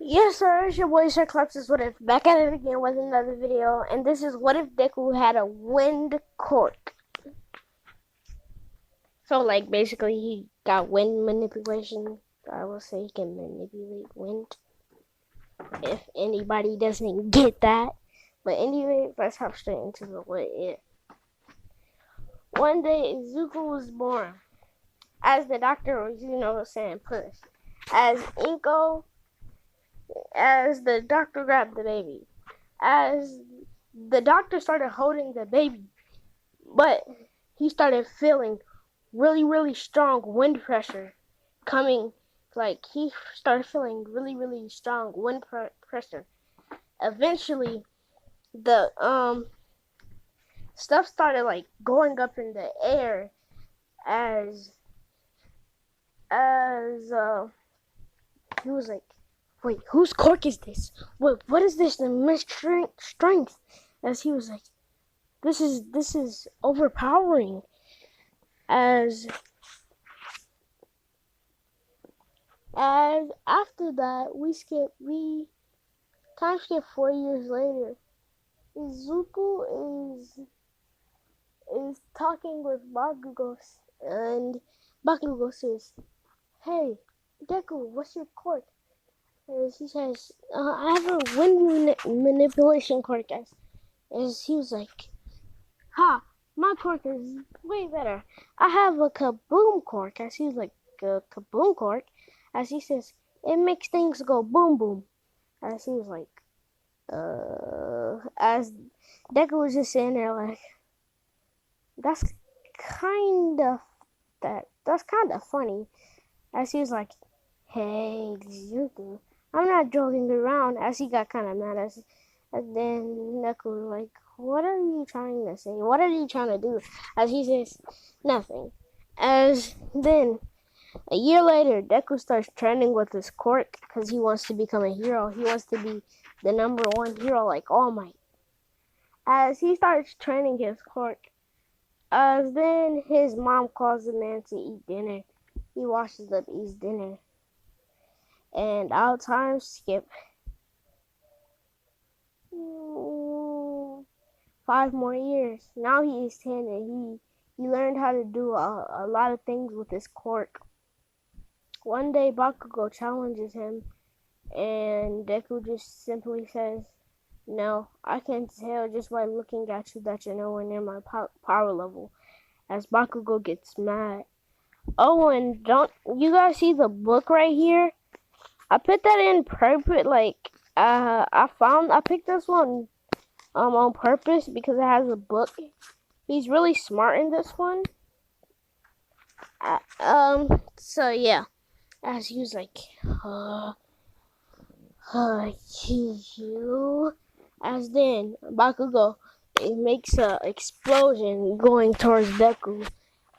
Yes, sir, it's your boy Sir Collapses What If, back at it again with another video, and this is what if Deku had a wind quirk. So, like, basically, he got wind manipulation. I will say he can manipulate wind, if anybody doesn't get that. But anyway, let's hop straight into the what if. One day, Zuko was born, as the doctor was, saying push. As Inko, as the doctor grabbed the baby. As the doctor started holding the baby, but he started feeling really, really strong wind pressure coming. Like, he started feeling really, really strong wind pressure. Eventually, the stuff started like going up in the air as he was like, wait, whose cork is this? What is this? The strength. As he was like, this is overpowering. As after that, we time skip 4 years later. Zuko is talking with Bakugo, and Bakugo says, "Hey, Deku, what's your quirk?" And he says, "I have a wind manipulation quirk." As he was like, "Ha, my quirk is way better. I have a kaboom quirk." As he's like, "A kaboom quirk?" As he says, "It makes things go boom boom." As he was like, as Deku was just sitting there like, that's kind of that's kind of funny. As he was like, "Hey, Zuko, I'm not joking around." As he got kind of mad, and then Deku was like, "What are you trying to say? What are you trying to do?" As he says, "Nothing." As then a year later, Deku starts training with his quirk because he wants to become a hero. He wants to be the #1 hero like All Might. As he starts training his quirk, as then his mom calls the man to eat dinner. He washes up, eats dinner. And our time skip 5 more years. Now he is 10 and he learned how to do a lot of things with his quirk. One day Bakugo challenges him and Deku just simply says, "No, I can tell just by looking at you that you're nowhere near my power level." As Bakugo gets mad. Oh, and don't you guys see the book right here? I put that in purpose. Like, I picked this one on purpose because it has a book. He's really smart in this one. So yeah, as he was like, you. As then Bakugo, it makes a explosion going towards Deku.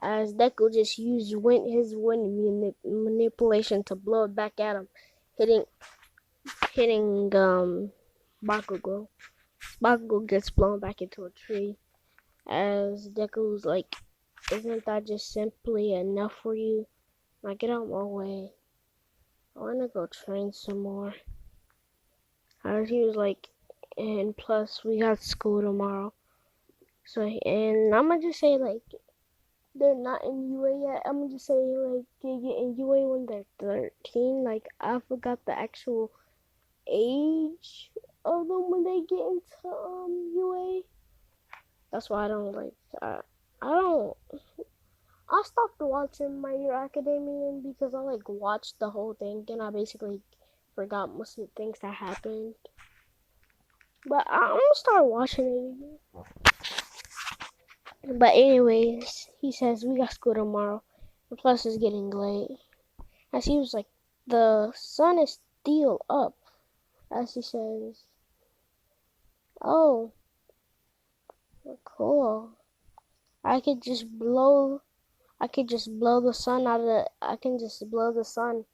As Deku just used his wind manipulation to blow it back at him, hitting Bakugo. Bakugo gets blown back into a tree. As Deku's like, "Isn't that just simply enough for you? Now get out of my way. I wanna go train some more." As he was like, "And plus we got school tomorrow." So, and I'ma just say like, they're not in UA yet. I'm gonna just say like they get in UA when they're 13. Like, I forgot the actual age of them when they get into UA. That's why I don't like. I don't. I stopped watching My Hero Academia because I like watched the whole thing and I basically forgot most of the things that happened. But I'm gonna start watching it again. But anyways, he says we got school tomorrow. And plus it's getting late. As he was like, the sun is still up. As he says, "Oh, cool. I could just blow. I could just blow the sun out of the. I can just blow the sun,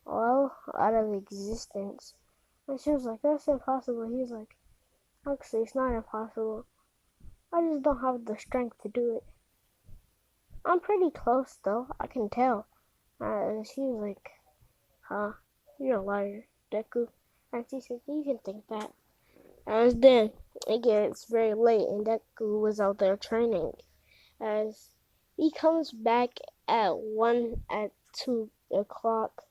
well, out of existence." And she was like, "That's impossible." He's like, "Actually, it's not impossible. I just don't have the strength to do it. I'm pretty close though. I can tell." And she was like, "Huh? You're a liar, Deku." And she said, you can think that. As then it gets very late and Deku was out there training. As he comes back at 2 o'clock,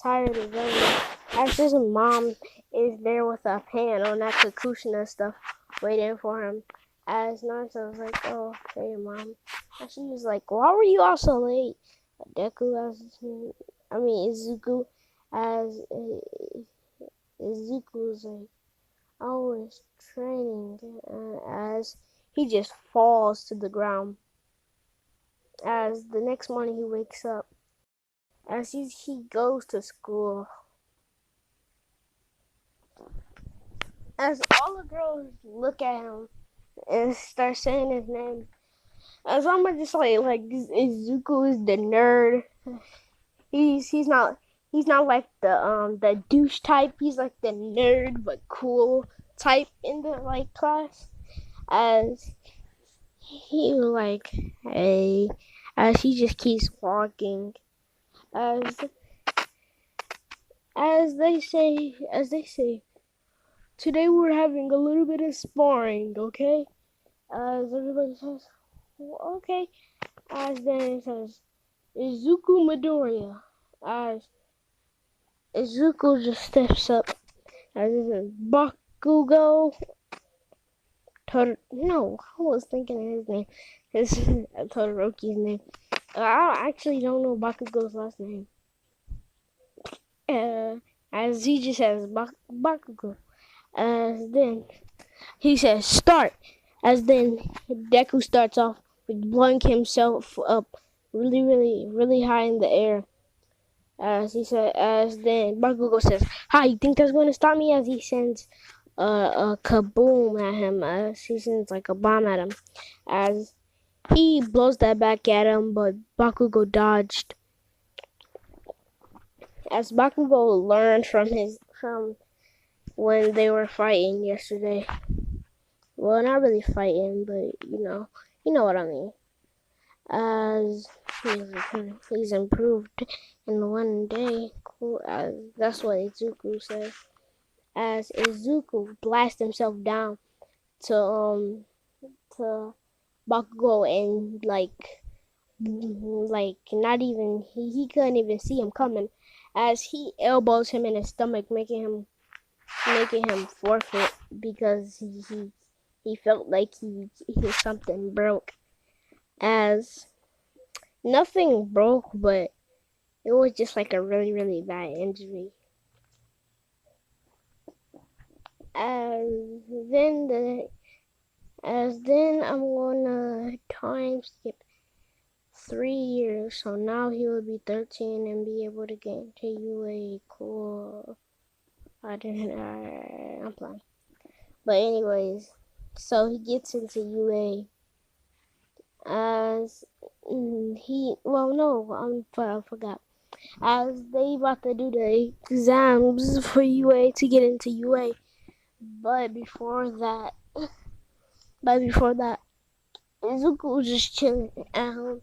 tired and running. As his mom is there with a pan on that Kakushina stuff waiting for him. As Naruto was like, oh, hey mom. And she was like, why were you all so late? Deku Izuku Izuku was like, I was training as he just falls to the ground. As the next morning he wakes up, as he goes to school, as all the girls look at him and start saying his name, as I'm just like Zuko is the nerd. He's not like the douche type. He's like the nerd but cool type in the like class. As he like, hey, as he just keeps walking, as as they say, today we're having a little bit of sparring, okay? As everybody says, well, okay. As then it says, Izuku Midoriya. As Izuku just steps up. As it says, Bakugo. No, I was thinking of his name. His Todoroki's name. I actually don't know Bakugo's last name. As he just says Bakugo. As then he says start. As then Deku starts off with blowing himself up really, really, really high in the air. As then Bakugo says, "Hi, you think that's going to stop me?" As he sends a kaboom at him. As he sends like a bomb at him. As he blows that back at him, but Bakugo dodged. As Bakugo learned from when they were fighting yesterday. Well, not really fighting, but you know what I mean. As he's improved in one day. Cool. As that's what Izuku says. As Izuku blasts himself down to Bakugo and like not even he couldn't even see him coming. As he elbows him in his stomach, making him forfeit because he felt like something broke. As nothing broke, but it was just like a really, really bad injury. As then I'm gonna time skip 3 years, so now he will be 13 and be able to get into UA. Cool. I'm playing. But anyways, so he gets into UA. As I forgot. As they about to do the exams for UA to get into UA, but before that, Zuko was just chilling at home.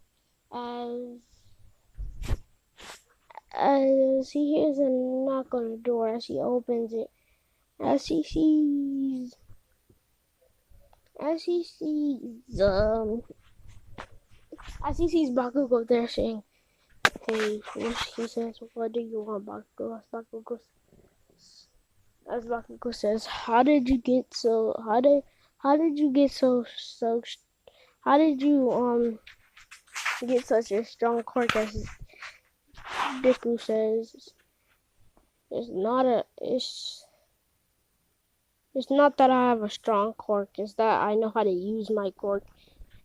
As he hears a knock on the door, as he opens it, as he sees Bakugo there saying, "Hey," he says, "What do you want, Bakugo?" Bakugo says, "How did you get so get such a strong quirk?" As Deku says, "It's not that I have a strong quirk. It's that I know how to use my quirk,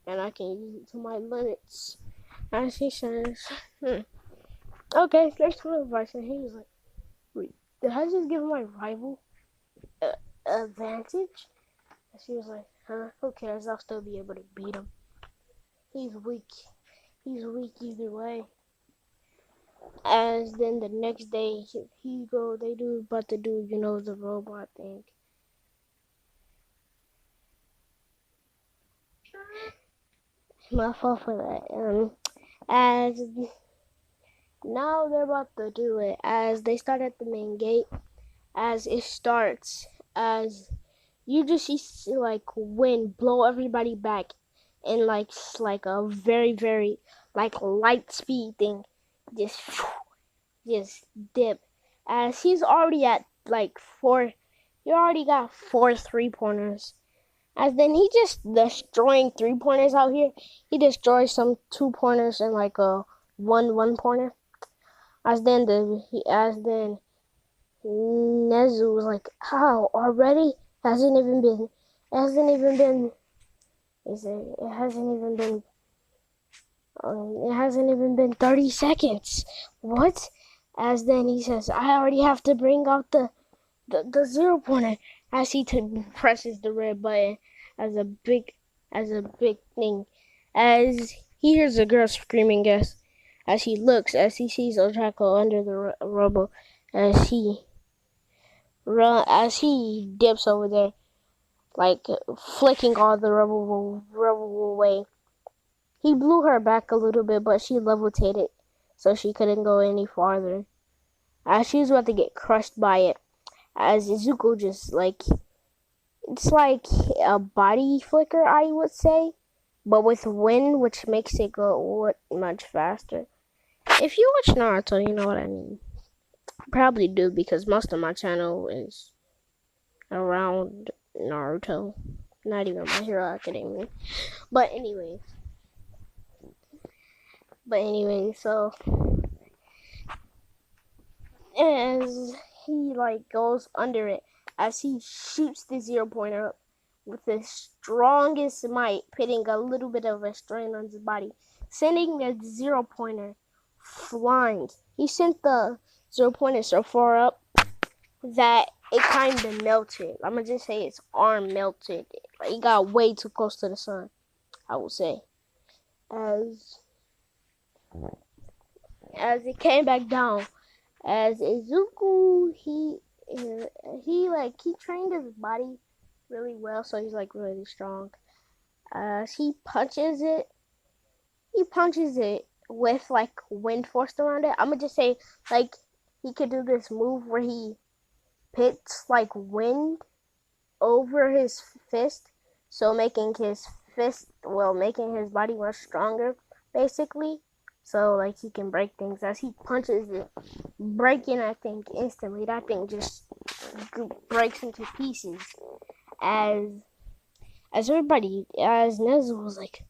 and I can use it to my limits." As he says, "Okay, thanks for the advice." And he was like, "Wait, did I just give my rival advantage?" And she was like, "Huh? Who cares? I'll still be able to beat him. He's weak. He's weak either way." As then the next day, they do about to do, the robot thing. My fault for that. As now they're about to do it. As they start at the main gate. as it starts, as you just see like wind blow everybody back in like a very very like light speed thing, just just dip. As he's already at like four, he already got 4 3-pointers. As then he just destroying 3-pointers out here. He destroys some 2-pointers and like a 1-1-pointer. As then Nezu was like, how already? Hasn't even been it hasn't even been it hasn't even been it hasn't even been 30 seconds. What? As then he says, I already have to bring out the 0-pointer. As he presses the red button as a big thing. As he hears a girl screaming as he looks, as he sees Odraco under the rubble, as he dips over there, like flicking all the rubble away. He blew her back a little bit, but she levitated, so she couldn't go any farther. As she was about to get crushed by it, as Zuko just like, it's like a body flicker, I would say, but with wind, which makes it go much faster. If you watch Naruto, you know what I mean. Probably do, because most of my channel is around Naruto, not even My Hero Academia. But anyway, so as he like goes under it, as he shoots the 0-pointer up with the strongest might, putting a little bit of a strain on his body, sending the 0-pointer flying. He sent the 0-pointer so far up that it kind of melted. I'm gonna just say its arm melted. It got way too close to the sun, I would say. As it came back down, as Izuku, he trained his body really well, so he's like really strong. As he punches it with like wind forced around it. I'm gonna just say like he could do this move where he pits like wind over his fist, so making his body much stronger, basically. So like he can break things as he punches it, breaking I think instantly. That thing just breaks into pieces. As Nezu was like,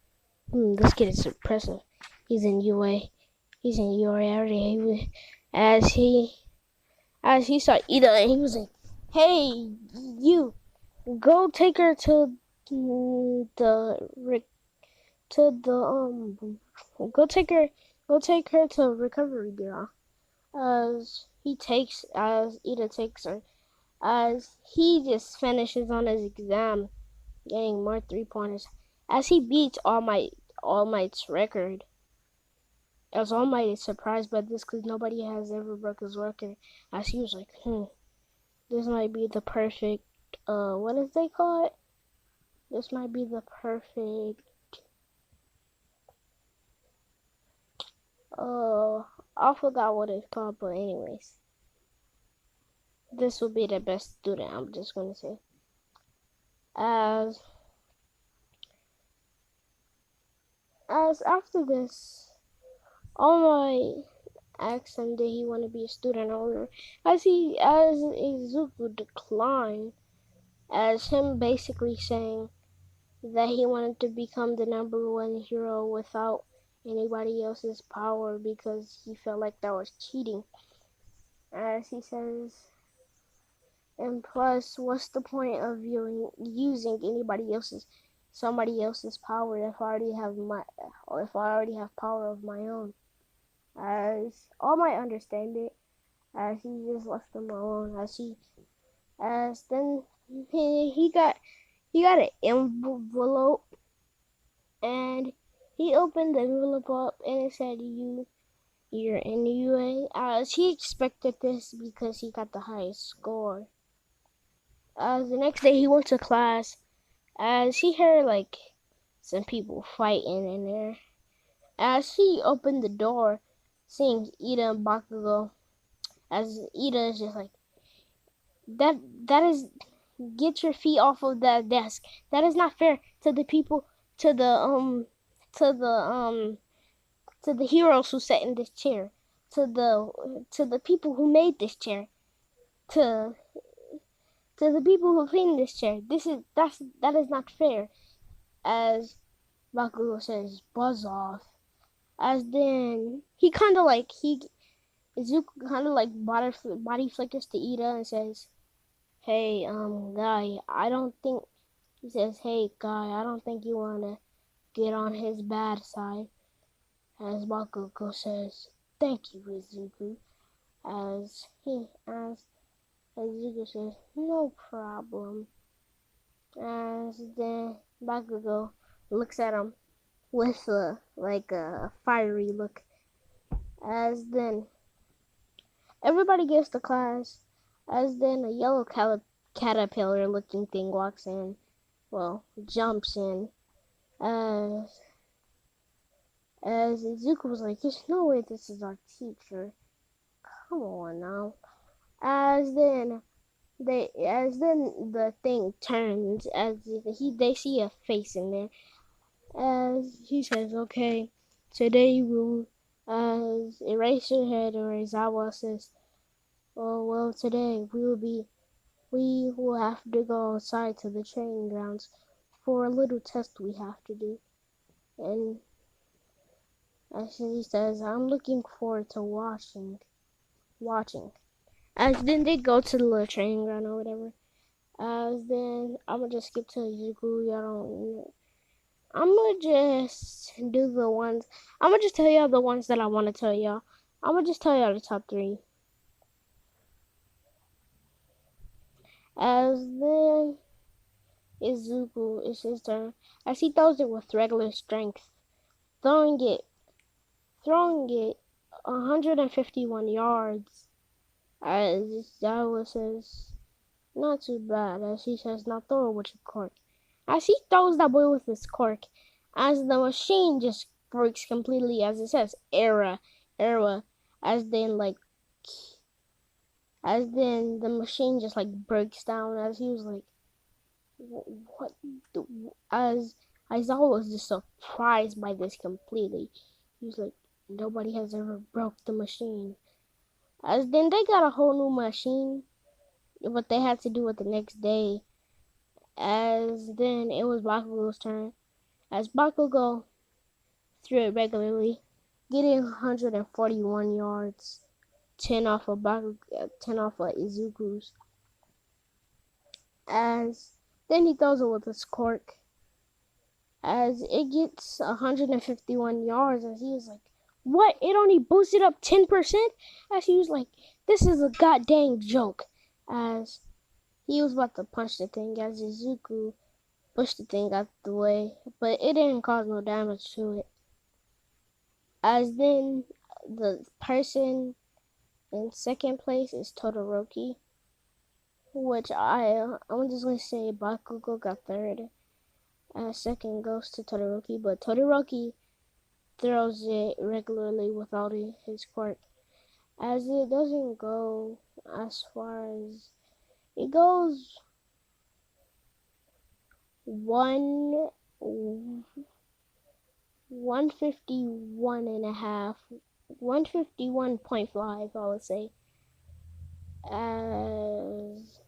this kid is impressive. He's in UA. He's in UA area. As he saw Ida, and he was like, hey, you, go take her to go take her to Recovery Girl. As Ida takes her, as he just finishes on his exam, getting more 3-pointers, as he beats All Might's record. As All Might is surprised by this because nobody has ever broke his record. As he was like, this might be the perfect, what is they call it? This might be the perfect, I forgot what it's called, but anyways. This will be the best student, I'm just gonna say. As after this, All Might asked him did he want to be a student or as Izuku declined, as him basically saying that he wanted to become the #1 hero without anybody else's power because he felt like that was cheating. As he says, and plus, what's the point of using somebody else's power if I already have power of my own? As All Might understand it, as he just left them alone. As then he got an envelope, and he opened the envelope up, and it said you're in the UA. As he expected this because he got the highest score. As the next day he went to class, as he heard like some people fighting in there. As he opened the door, seeing Ida and Bakugo, as Ida is just like, That is, get your feet off of that desk. That is not fair to the people, to the to the to the heroes who sat in this chair, to the people who made this chair, to the people who cleaned this chair. That is not fair. As Bakugo says, buzz off. As then he kind of like Zuko kind of like body flickers to Ida and says, "Hey, guy, I don't think." He says, "Hey, guy, I don't think you wanna get on his bad side." As Bakugo says, "Thank you, Izuku." As Zuko says, "No problem." As then Bakugo looks at him with a fiery look. As then everybody gets to class. As then a yellow caterpillar looking thing walks in. Well, jumps in. As Izuku was like, "There's no way this is our teacher. Come on now." As then the thing turns, as they see a face in there. As he says, "Okay, today we'll," as Eraserhead or Aizawa says, "Oh well, today we will have to go outside to the training grounds for a little test we have to do." And as he says, "I'm looking forward to watching." As then they go to the little training ground or whatever. As then I'm gonna just skip to Zuko. Y'all don't. I'm gonna just do the ones. I'm gonna just tell y'all the ones that I want to tell y'all. I'm gonna just tell y'all the top 3. As then Izuku, it's his turn. As he throws it with regular strength, throwing it 151 yards. As Jawa says, "Not too bad." As he says, "Now throw it with your quirk." As he throws that boy with his quirk, as the machine just breaks completely, as it says, era. As then the machine just like breaks down. As he was like, "What?" As Aizawa was just surprised by this completely. He was like, "Nobody has ever broke the machine." As then they got a whole new machine, but they had to do it the next day. As then it was Bakugo's turn. As Bakugo threw it regularly, getting 141 yards, 10 off of 10 off of Izuku's. As then he throws it with his quirk. As it gets 151 yards, as he was like, "What? It only boosted up 10%?" As he was like, "This is a goddamn joke." As he was about to punch the thing, as Izuku pushed the thing out the way, but it didn't cause no damage to it. As then the person in second place is Todoroki, which I'm just gonna say Bakugo got third. Second goes to Todoroki, but Todoroki throws it regularly without his quirk, as it doesn't go as far as it goes. 151 and a half, 151.5, I would say. As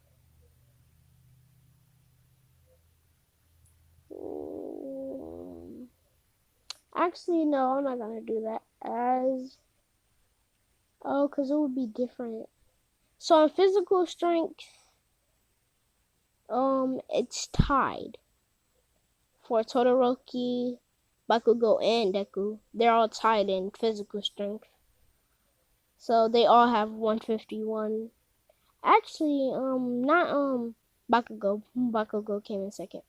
actually, no, I'm not gonna do that. Because it would be different. So in physical strength, it's tied for Todoroki, Bakugo, and Deku. They're all tied in physical strength. So they all have 151. Actually, not Bakugo. Bakugo came in second.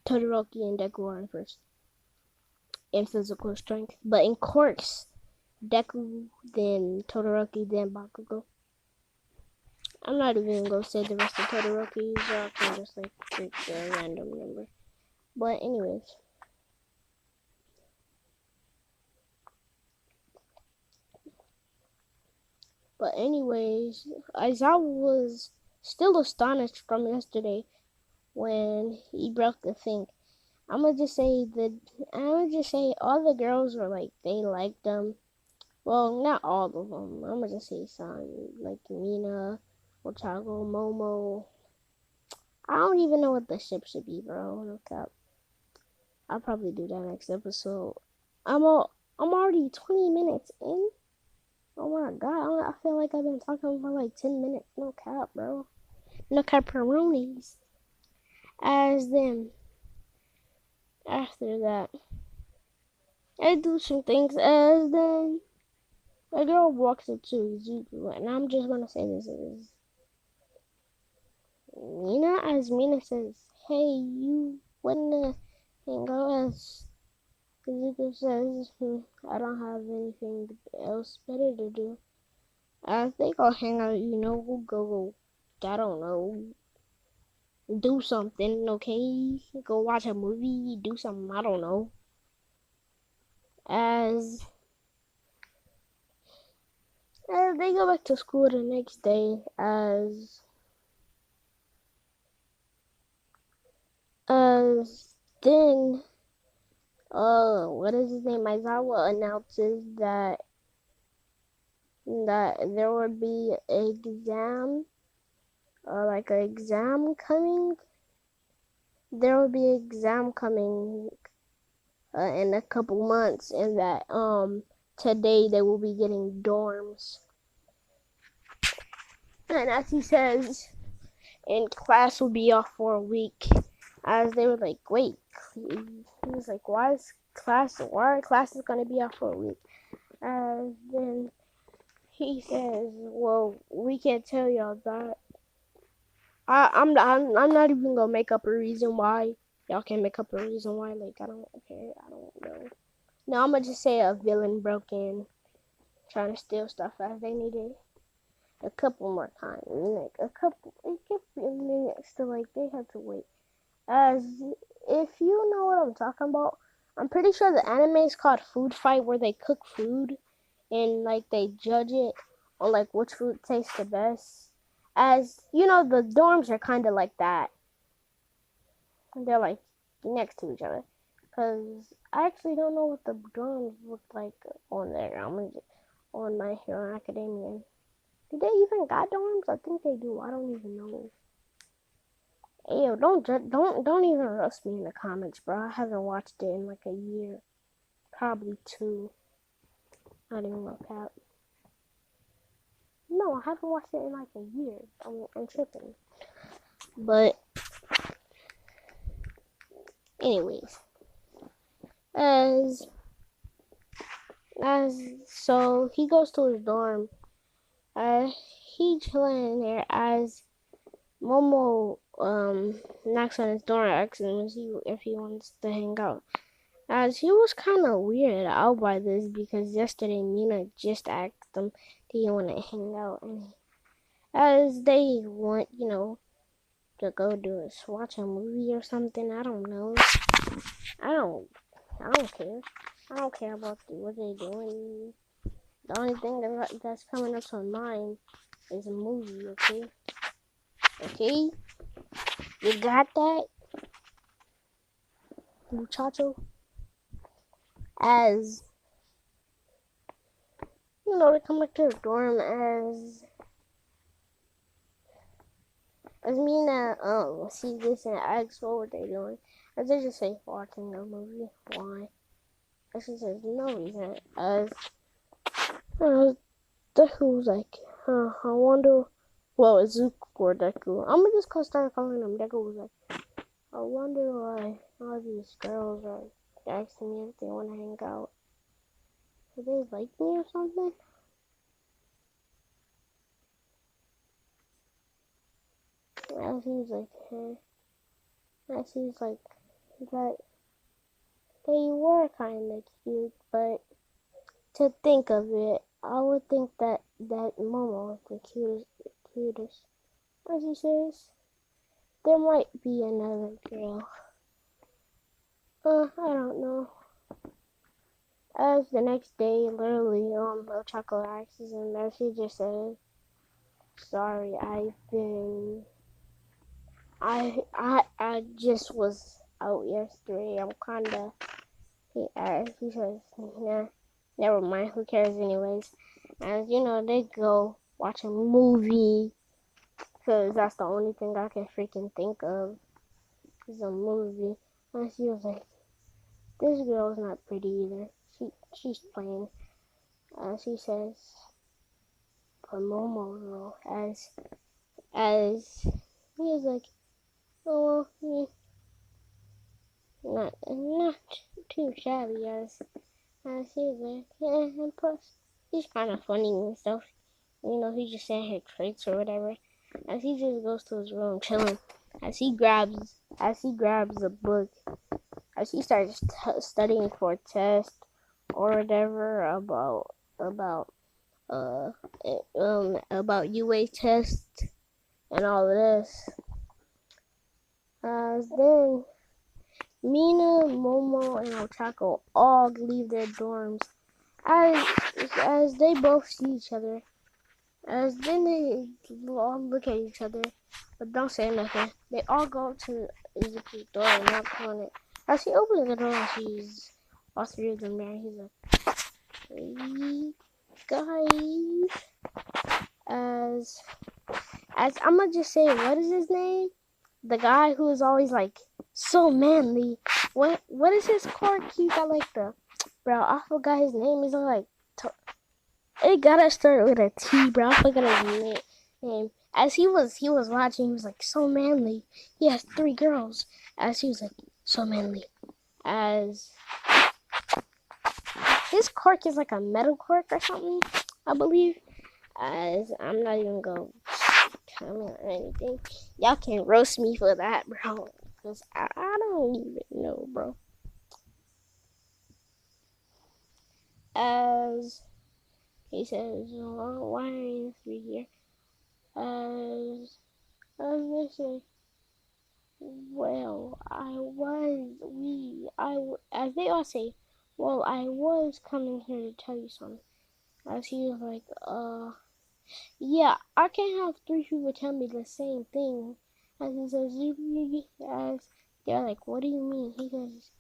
Todoroki and Deku are in first in physical strength. But in quirks, Deku, then Todoroki, then Bakugo. I'm not even gonna say the rest of Todoroki. I can just like pick a random number. But anyways. Aizawa was still astonished from yesterday when he broke the thing. I'ma just say all the girls were like they liked them. Well, not all of them. I'ma just say some like Mina, Otago, Momo. I don't even know what the ship should be, bro. No cap. I'll probably do that next episode. I'm already 20 minutes in. Oh my god, I feel like I've been talking for like 10 minutes. No cap, bro. No caparoonies. As then, after that, I do some things as then a girl walks up to Zuko, and I'm just gonna say this is Mina, as Mina says, hey, you wanna hang out? As Zuko says, I don't have anything else better to do. I think I'll hang out, we'll go, I don't know, do something, okay? Go watch a movie, do something, I don't know. As they go back to school the next day, as then, what is his name? Aizawa announces that there would be an exam, like an exam coming. There will be an exam coming in a couple months, and that today they will be getting dorms. And as he says, and class will be off for a week. As they were like, wait, he was like, why are classes gonna be off for a week? Then he says, well, we can't tell y'all that. I'm not even gonna make up a reason why. Y'all can make up a reason why. Like, I don't care. I don't know. No, I'm gonna just say a villain broke in, trying to steal stuff as they needed a couple more times. Like it kept minutes to like they had to wait. As if you know what I'm talking about, I'm pretty sure the anime is called Food Fight, where they cook food and like they judge it on like which food tastes the best. As you know, the dorms are kind of like that. They're like next to each other. Cause I actually don't know what the dorms look like on there. On My Hero Academia. Do they even got dorms? I think they do. I don't even know. Ew, don't even roast me in the comments, bro. I haven't watched it in like a year, probably two. Not even look out. No, I haven't watched it in like a year. I'm tripping. But anyways, as so he goes to his dorm. He chilling in there as Momo knocks on his door asking him if he wants to hang out. As he was kind of weirded out by this because yesterday Mina just asked him, "Do you want to hang out?" And as they want, to go watch a movie or something. I don't know. I don't. I don't care. I don't care about what they're doing. The only thing that's coming up to mind is a movie. Okay. Okay. You got that, muchacho? As they come back to the dorm as Mina sees this and asks what were they doing. As they just say watching a movie. Why? As she says no reason. As Deku was like, I wonder. Well, it's Zuko or Deku. I'm just gonna start calling him Deku. Was like, I wonder why all these girls are asking me if they want to hang out. Do they like me or something? As he's like, as he's like, that they were kind of cute, but to think of it, I would think that Momo was the cutest. As he says, there might be another girl. I don't know. As the next day, literally, Chocolate asks him, as he just said, Sorry, I just was out yesterday. I'm kinda. He says, nah, never mind. Who cares anyways? And you know they go watch a movie because that's the only thing I can freaking think of is a movie. And she was like, this girl's not pretty either. She's plain. She says, for Momo girl, as he was like, oh, not too shabby as he was like, yeah, and plus he's kind of funny and stuff. You know, he's just saying his traits or whatever. As he just goes to his room chilling, as he grabs a book, as he starts studying for a test or whatever uh about UA test and all of this. Then Mina, Momo, and Ochako all leave their dorms as they both see each other. As then they all look at each other, but don't say nothing. They all go to Izuku's door and knock on it. As he opens the door and sees all three of them there, he's like, hey guys. As I'ma just say, what is his name? The guy who is always like so manly. What is his quirk? He got like bro, I forgot his name. He's like it gotta start with a T, bro. I forgot his name. As he was watching, he was like so manly. He has 3 girls. As he was like so manly. As his quirk is like a metal quirk or something, I believe. As I'm not even gonna comment or anything. Y'all can roast me for that, bro. Because I don't even know, bro. As he says, oh, why are you 3 here? As they say, well, as they all say, well, I was coming here to tell you something. As he was like, yeah, I can't have 3 people tell me the same thing. As he says, as they're like, what do you mean? He says,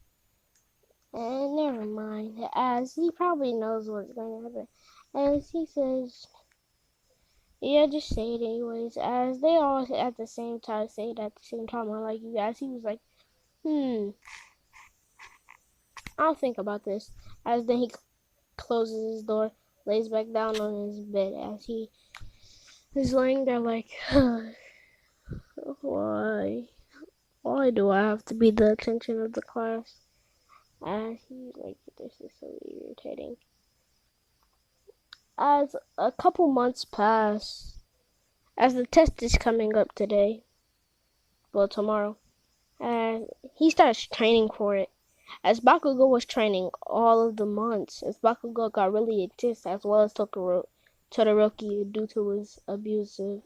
never mind. As he probably knows what's going to happen. As he says, yeah, just say it anyways. As they all at the same time say it at the same time. I like you guys. He was like, I'll think about this. As then he closes his door, lays back down on his bed as he is laying there like, why? Why do I have to be the attention of the class? As he's like, this is so irritating. As a couple months pass, as the test is coming up today, well, tomorrow, and he starts training for it. As Bakugo was training all of the months, as Bakugo got really intense, as well as Todoroki due to his abusive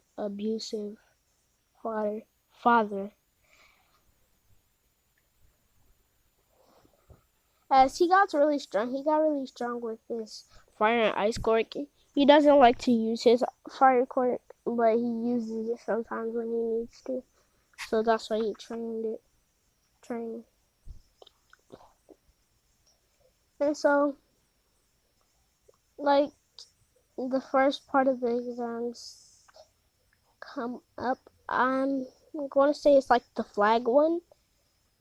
father. As he got really strong with this fire and ice quirk. He doesn't like to use his fire quirk, but he uses it sometimes when he needs to. So that's why he trained. And so, like, the first part of the exams come up, I'm going to say it's like the flag one.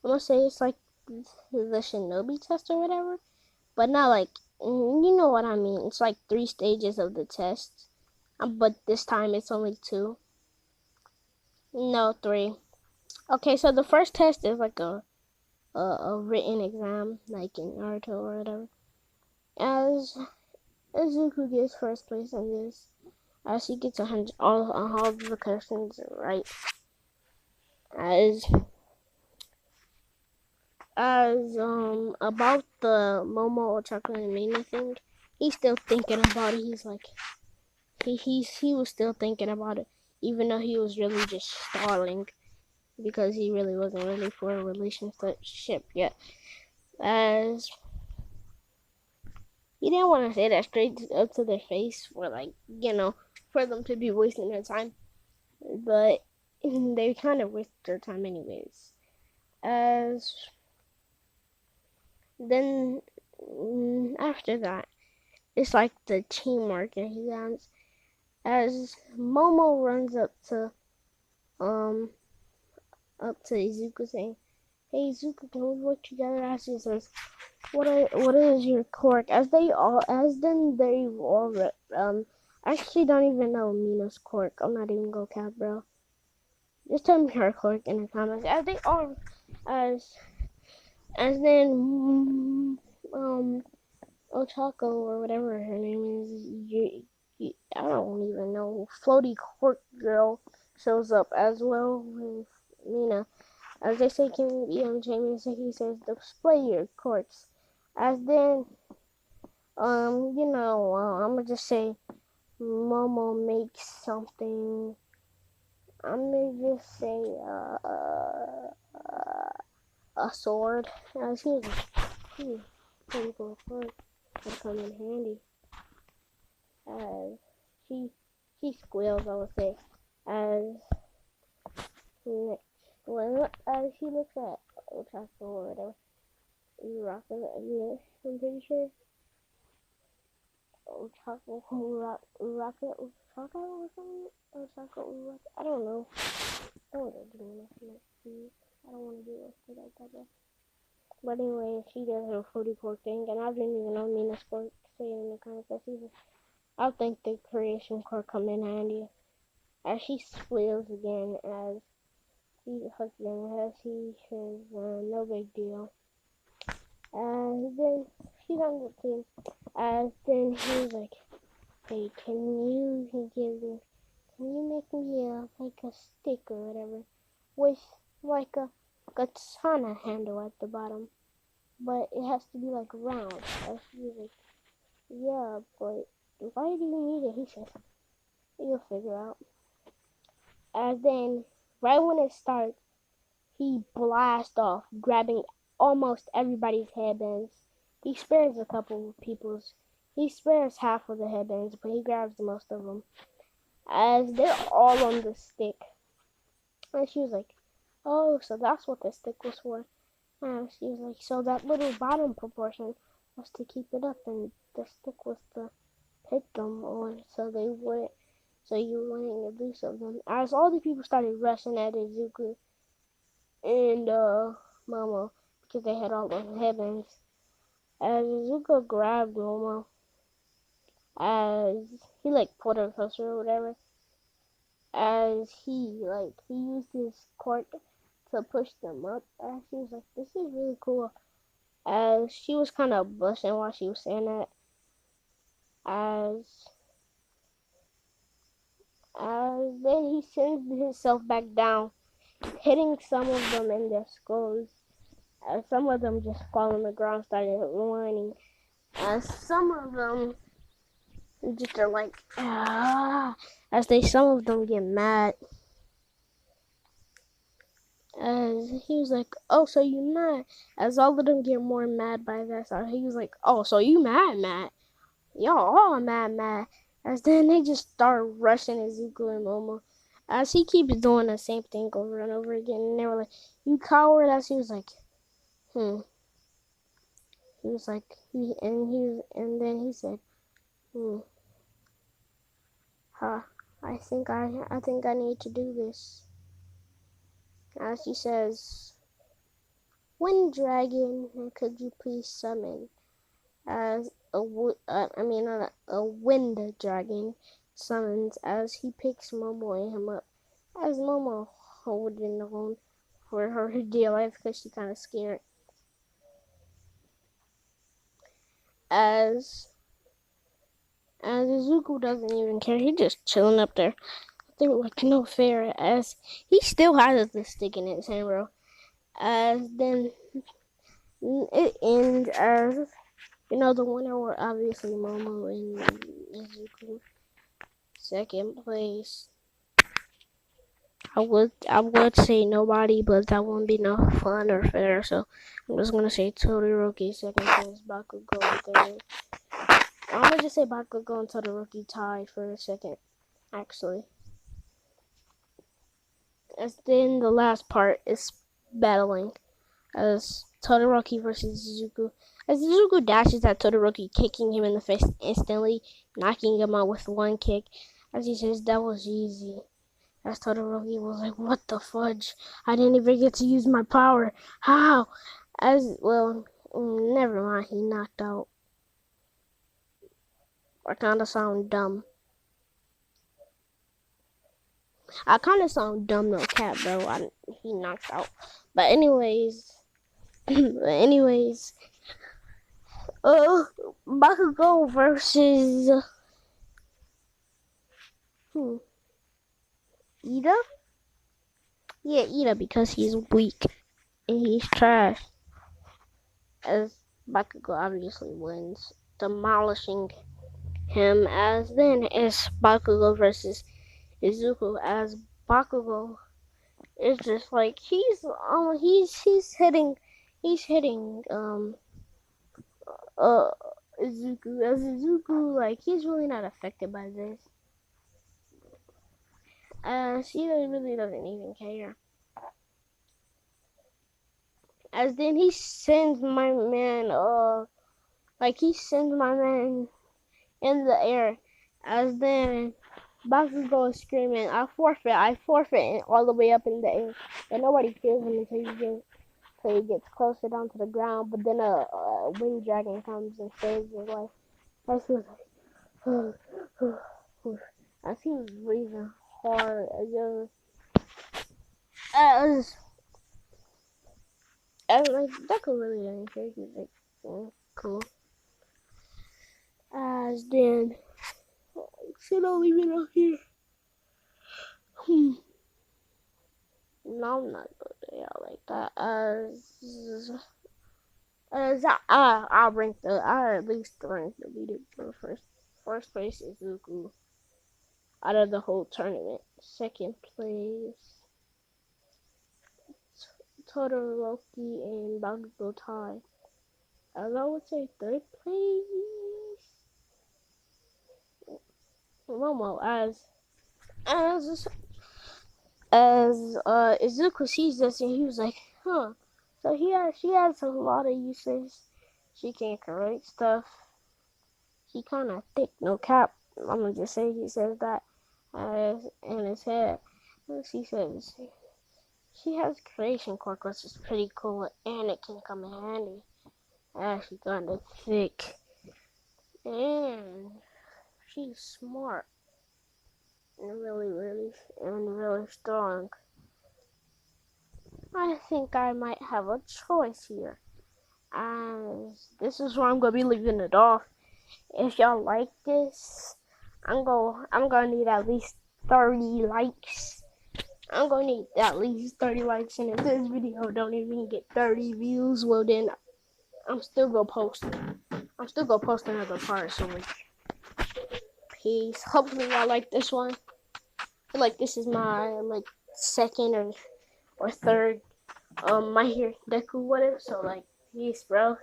I'm going to say it's like the shinobi test or whatever. But not like, you know what I mean. It's like 3 stages of the test. But this time it's only 2. No, 3. Okay, so the first test is like a written exam, like in Naruto or whatever. As Zuko gets first place in this, as he gets 100, all of the questions right. As about the Momo Ochako and Mina thing, he's still thinking about it. He's like, he was still thinking about it, even though he was really just stalling because he really wasn't ready for a relationship yet. As he didn't want to say that straight up to their face for, like, you know, for them to be wasting their time, but they kind of waste their time anyways. As then after that, it's like the teamwork exams. As Momo runs um up to Izuku saying, "Hey Izuku, can we work together?" As he says, what is your quirk?" They all actually don't even know Mina's quirk. I'm not even gonna cap, bro. Just tell me her quirk in the comments. As they all as as then Ochako or whatever her name is, I don't even know. Floaty quirk girl shows up as well with Mina. As they say, can be on Jamie, so he says, display your quirks. As then, I'm gonna just say, Momo makes something. I'm gonna just say, a sword. As he's pretty cool sword. Would come in handy. As she squeals, I would say. As as she looks at Ochako or whatever, I'm pretty sure. Ochako Rocket or something? Ochako I don't know. I don't want to do anything. I don't want to do anything like that. But anyway, she does her 44 thing, and I didn't even know Mina Sport say in the comments either. I think the creation core come in handy. As she squeals again, as he says, no big deal. And then she's on the team. As then he's like, hey, can you make me like a stick or whatever with like a katana handle at the bottom, but it has to be like round. And she's like, yeah, but why do you need it? He says, you'll figure out. And then right when it starts, he blasts off, grabbing almost everybody's headbands. He spares a couple of people's. He spares half of the headbands, but he grabs most of them. As they're all on the stick. And she was like, oh, so that's what the stick was for. And she was like, so that little bottom proportion was to keep it up, and the stick was to hit them on, so you wouldn't get loose of them. As all the people started rushing at Izuku and Momo, because they had all those headbands. As Zuko grabbed Momo, as he like pulled her closer or whatever, as he used his quirk to push them up. As she was like, this is really cool. As she was kind of blushing while she was saying that. As then he sends himself back down, hitting some of them in their skulls. As some of them just fall on the ground, started whining. As some of them just are like, ah, some of them get mad. As he was like, oh, so you mad? As all of them get more mad by that side, he was like, oh, so you mad? Y'all all mad. As then they just start rushing Zuko and Momo. As he keeps doing the same thing over and over again, and they were like, you coward. As he was like, He was like, and then he said, I think I need to do this. As he says, Wind Dragon, could you please summon? As a Wind Dragon summons as he picks Momo and him up. As Momo holding on for her dear life because she's kind of scared. As Zuko doesn't even care. He's just chilling up there. They were like, no fair. As he still has the stick in his hand, bro. As then it ends as, the winner were obviously Momo and Zuko. Second place. I would say nobody, but that wouldn't be no fun or fair. So I'm just gonna say Todoroki second place, Bakugo third. I'm gonna just say Bakugo and Todoroki tied for second. actually. As then the last part is battling as Todoroki versus Zuko. As Zuko dashes at Todoroki, kicking him in the face instantly, knocking him out with one kick. As he says, that was easy. As Todoroki was like, what the fudge? I didn't even get to use my power. How? As, well, never mind, he knocked out. I kinda sound dumb. I kinda sound dumb, no cap, bro. He knocked out. But anyways, anyways, Bakugo versus Ida? Yeah, Ida, because he's weak and he's trash. As Bakugo obviously wins, demolishing him. As then is Bakugo versus Izuku. As Bakugo is just like he's hitting uh Izuku. As Izuku, like, he's really not affected by this. She really doesn't even care. As then he sends my man in the air. As then Bakugo is screaming, I forfeit, and all the way up in the air. And nobody kills him until he gets closer down to the ground. But then a wind dragon comes and saves his life. As he was like, as he was breathing hard, like, Deku really didn't care. He was like, cool. As then, should I leave it up here? No, I'm not going to like that. I at least rank the leader for first. First place is Zuko out of the whole tournament. Second place, Todoroki and Bakugo tie. As I would say, third place, Momo. As Izuku sees this, and he was like, huh. So she has a lot of uses. She can create stuff. He kind of thick, no cap. I'm gonna just say he says that in his head. She says she has creation quirk, which is pretty cool, and it can come in handy. She kind of thick, and she's smart and really strong. I think I might have a choice here, as this is where I'm gonna be leaving it off. If y'all like this, I'm gonna need at least 30 likes. I'm gonna need at least 30 likes, and if this video don't even get 30 views, well then I'm still gonna post another part. So peace. Hopefully y'all like this one. I feel like this is my second or third My Hero Deku, whatever. So peace, bro.